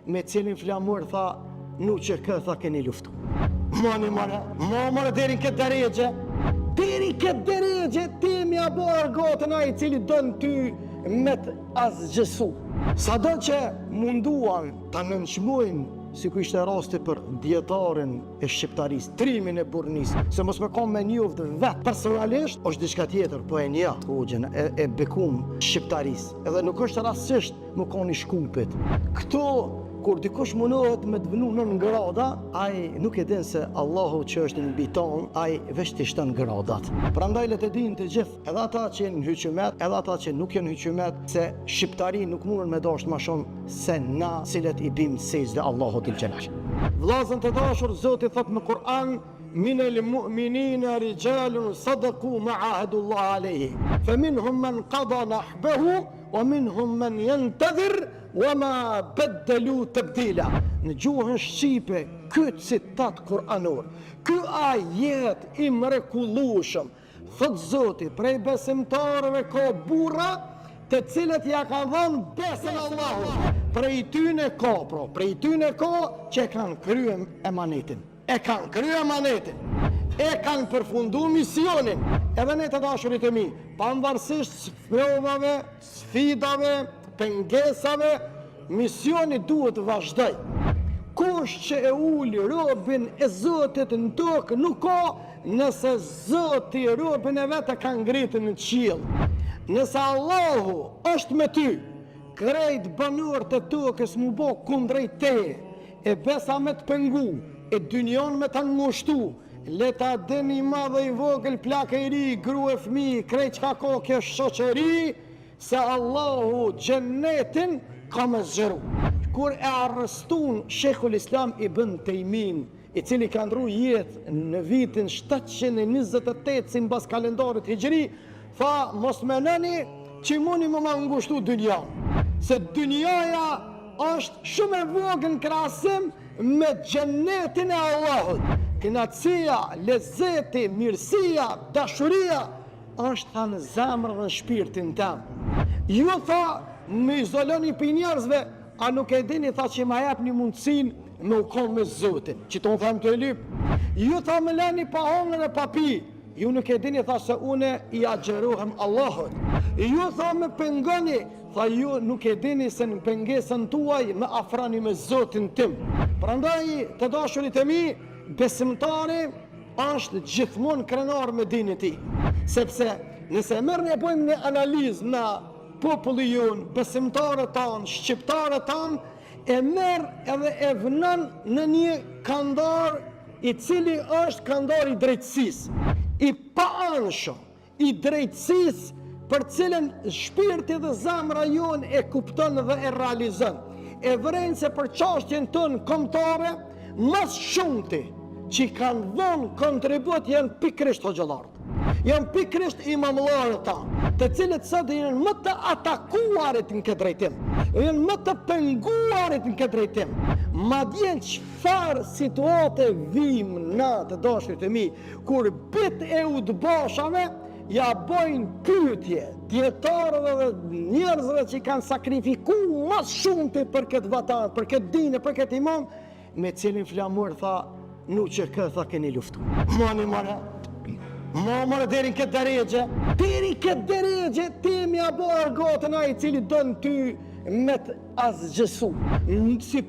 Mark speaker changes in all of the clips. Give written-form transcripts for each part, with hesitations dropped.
Speaker 1: me cilin flamur tha, nuk që kë tha keni luftu. Mani mare, deri këtë deregje. Deri këtë deregje, ti mi a bërë gotën a I cili dënë ty me të asgjësu. Sa do që munduan të nënçmojnë, si ku ishte rasti për djetarin e shqiptaris, trimin e burnis, se mos me kom me njofт vetë. Personalisht, është diçka tjetër, po e nja, e bekum shqiptaris. Edhe nuk është rastisht më koni shkumpit. Këto, kur dikush mundohet me të vënu 9 grada, ai nuk e din se Allahu që është në biton, ai veç të shton gradat. Prandaj le të dinë të gjithë, edhe ata që janë hyqymet, edhe ata që nuk janë hyqymet, se shqiptari nuk mundën me dashur më shumë se na, cilët I bim sejdë Allahut il Jalal. Vllazën të dashur, Zoti thot në Kur'an: من المؤمنين رجال صدقوا ما عاهدوا الله عليه فمنهم من قضى نحبه ومنهم من ينتظر وما بدلوا تبديلا. Në gjuhën shqipe, ky citat kuranor, ky ajet I mrekullueshëm, thot Zoti, prej besimtarëve ka burra të cilët ja ka dhënë besën Allahut. Prej tyne ka që kanë kryer emanetin. E kanë kryer emanetin, e kanë përfundu misionin. Edhe ne të dashurit e mi, pavarësisht sprovave, sfidave, pengesave, misioni duhet vazhdoj. Kush që e uli robin e Zotit në tokë nuk ka, nëse Zoti robin e vetë ka ngritur në qiell. Nëse Allahu është me ty, krejt banorët e tokës mu bë kundrejt teje, e besa me të pengu, e dynjon me të ngushtu, le ta dini madhe I vogël, plakë I ri, gru e fmi, krejt ka ko kjo shoqëri, se Allahu xhennetin ka me zgjeru. Kur e arrestun Sheikhul Islam Ibn Taymin, I cili ka ndru jetë në vitin 728 si mbas kalendarit hijri, tha mos meneni që mundi më ngushtu dynjan, se dynjaja është shumë e vogël në krahasim me xhennetin e Allahut. Kënaqësia, lezeti, mirësia, dashuria është në zemrën dhe shpirtin tëm. Ju tha, më izoloni për njerëzve, a nuk e dini, tha që ma jep një mundësin me u konë me Zotin, që të unë them të lip. Ju tha me leni pa hongër e pa pi, ju nuk e dini, tha se une I agjerohem Allahut. Ju tha me pengoni, tha ju nuk e dini se në pengesën tuaj me afrani me Zotin tim. Prandaj të dashurit e mi, besimtari është gjithmonë krenar me dinin e tij. Sepse nëse merrni e bëjmë një analizë në populli jon, besimtarët tanë, shqiptarët tanë, e merr edhe e vënon në një kandar I cili është kandar I drejtësisë, I paanshëm, I drejtësisë për cilën shpirti dhe zemra jon e kupton dhe e realizon. E vërejnë se për çështjen tonë kombëtare, mas shumti që kanë dhënë kontribut janë pikërisht hoxhallarët. Janë pikërisht imamullarët ta, të cilët sot janë më të atakuarit në këtë drejtim, janë më të penguarit në këtë drejtim. Madje çfarë situate vim na të dashurit e mi, kur bit e udbashave ja bojnë pyetje dietarëve dhe njerëzve që kanë sakrifikuar më shumë për këtë vatan, për këtë dinë, për këtë imam, me cilin flamur tha, nuk që kë tha keni luftu. Mare deri këtë deregje. Deri këtë deregje, ti mi a bërë gotën a I cili dënë ty me të asgjësu. Si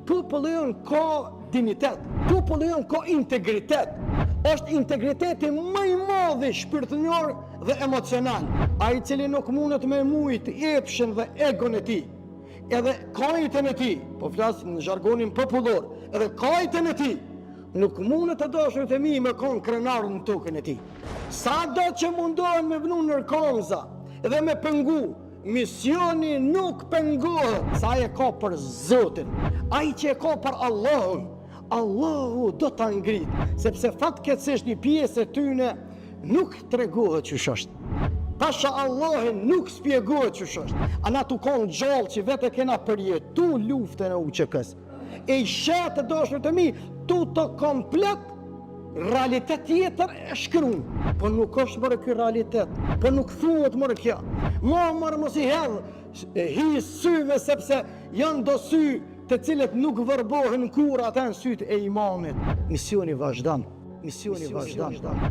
Speaker 1: populli jonë ka dignitet, populli jonë ka integritet. Është integriteti më I madhi shpirtëror dhe emocional. A I cili nuk mundet me mujt epshin dhe egon e ti, edhe kajtën e ti, po flasë në zhargonin popullor, edhe kajtën e ti, nuk mundet të dashurit e mi me konë krenarën në tokën e ti. Sa do që mundohen me vënu nërkonza edhe me pengu, misioni nuk pengohet, sa e ka për Zotin, a I që e ka për Allahun. Allahu do të ngrit, sepse fatkeqësisht një pjesë e tyne nuk tregohet ç'është është. Pasha Allahin nuk spjegohet ç'është është. Ana tu konë gjallë që vete kena përjetu luftën e UÇK-s. E I shetë të dashurit e mi, tu të komplet realitet tjetër e shkruan. Po nuk është mërë kjo realitet, po nuk thuhet mërë kjo. Mërë mos I hedhë, hi syve sepse janë do sy të cilët nuk vërbohen kur ata në sytë e imamit. Misioni vazhdan.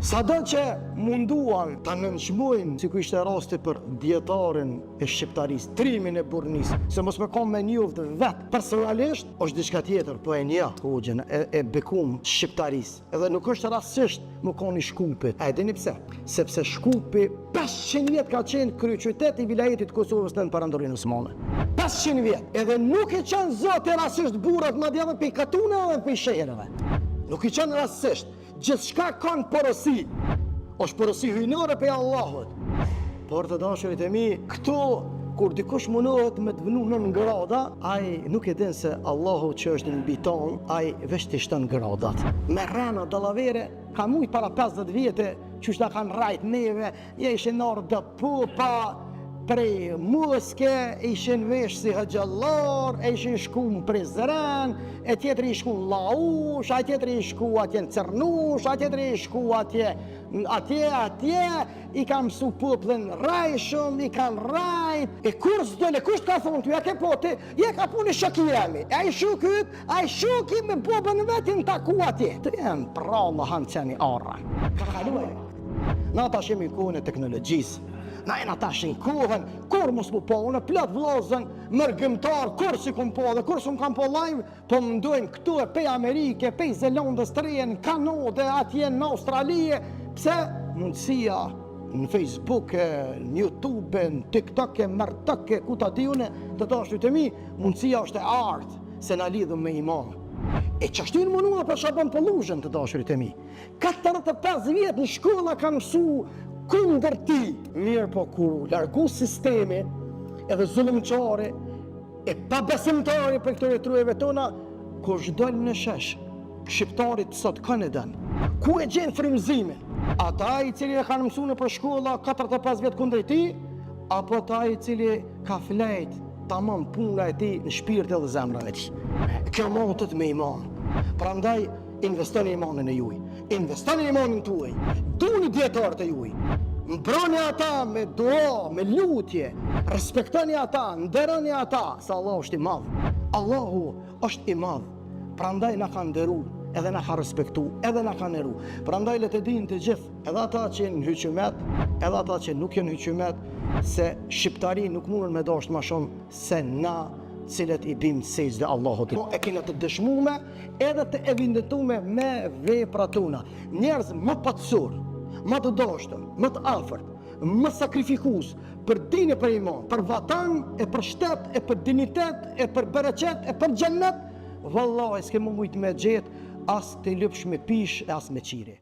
Speaker 1: Sado që munduan ta nënçmojnë, si ku ishte rasti për djetarin e shqiptarisë, trimin e burnis, se mos me kom me njoftë vetë personalisht, është diçka tjetër, po e nja hoxhën e bekum shqiptarisë. Edhe nuk është rastësisht më koni Shkupit. A e dini pse? Sepse Shkupi 500 vjet ka qenë kryeqytet i vilajetit Kosovës nën Perandorinë Osmane. 500 vjet. Edhe nuk e qenë zoti rastësisht burrat madje edhe pe katuna edhe pe sherrave. Nuk i qenë rastësisht. Gjithçka kanë porosi. Është porosi hyjnore pe Allahut. Por të dashurit e mi, këtu kur dikush mundohet me të vënu nën grada, ai nuk e din se Allahu që është në mbi ton, ai veç të shton gradat. Me rana dallavere ka mujt para 50 vjetë që na kanë rajt neve, ja ishin ardë pupa prej muske, ishin vesh si hëgjallar, ishin shku në Prizren, e tjetëri shku në Laush, a tjetëri shku atje në Cernush, a tjetëri shku atje, i kam mësu popullin rajshëm, i kanë rajt, e kur s'dole, kush ka thonë të ja ke poti, ja ka puni shoki jemi, a i shukit, a i shoki me bobën vetin taku atje. Të jenë prallë hanë qeni arra. Ka kaluaj. Na ta shemi kohën e teknologjisë. Na e na tashin kohën, kur mos mu po, unë plot vllazën, mërgëmtar, kur si kom po, dhe kur s'm kam po live, po më ndojnë këtu e pej Amerike, pej Zelandës të Re, në Kanadë, atje në Australi. Pse? Mundësia në Facebook, në YouTube, në TikTok, mërtok, ku ta di une, të dashur të mi, mundësia është e artë, se na lidhëm me imam. E qashtin mënua për Shaban Pëllushën, të dashurit e mi. 45 vjetë në shkolla kanë mësu kundër ti. Mirë po kur largu sistemi edhe zullumqare e pabesimtari për këtore trujeve tona, kur shdojnë në shesh, shqiptarit sot kanë e dënë. Ku e gjenë frymëzimin? Ata i cili e kanë mësu në për shkolla 45 vjetë kundër ti, apo ata i cili ka flejt tamam puna e ti në shpirt edhe zemrën e ti. Kjo montet me iman. Prandaj investoni imanin e juj, investoni imanin tuaj, duni djetarët e juj, mbroni ata me dua, me lutje, respektoni ata, nderoni ata, se Allahu është i madh. Allahu është i madh, prandaj na ka nderu, edhe na ka respektu, edhe na ka nderu. Prandaj le të dinë të gjithë, edhe ata që janë hyqëmet, edhe ata që nuk janë hyqëmet, se shqiptari nuk mundën me dashur më shumë se na, cilët i bim sejdë Allahut. E kena të dëshmume edhe të evidentume me veprat tona. Njerëz më patësur, më të dashtëm, më të afërt, më sakrifikus për dinë e për iman, për vatan, e për shtet, e për dinitet, e për bereqet, e për xhennet, vallahi s'kemë mujt me gjetë as të lëpsh me pish, as me qire.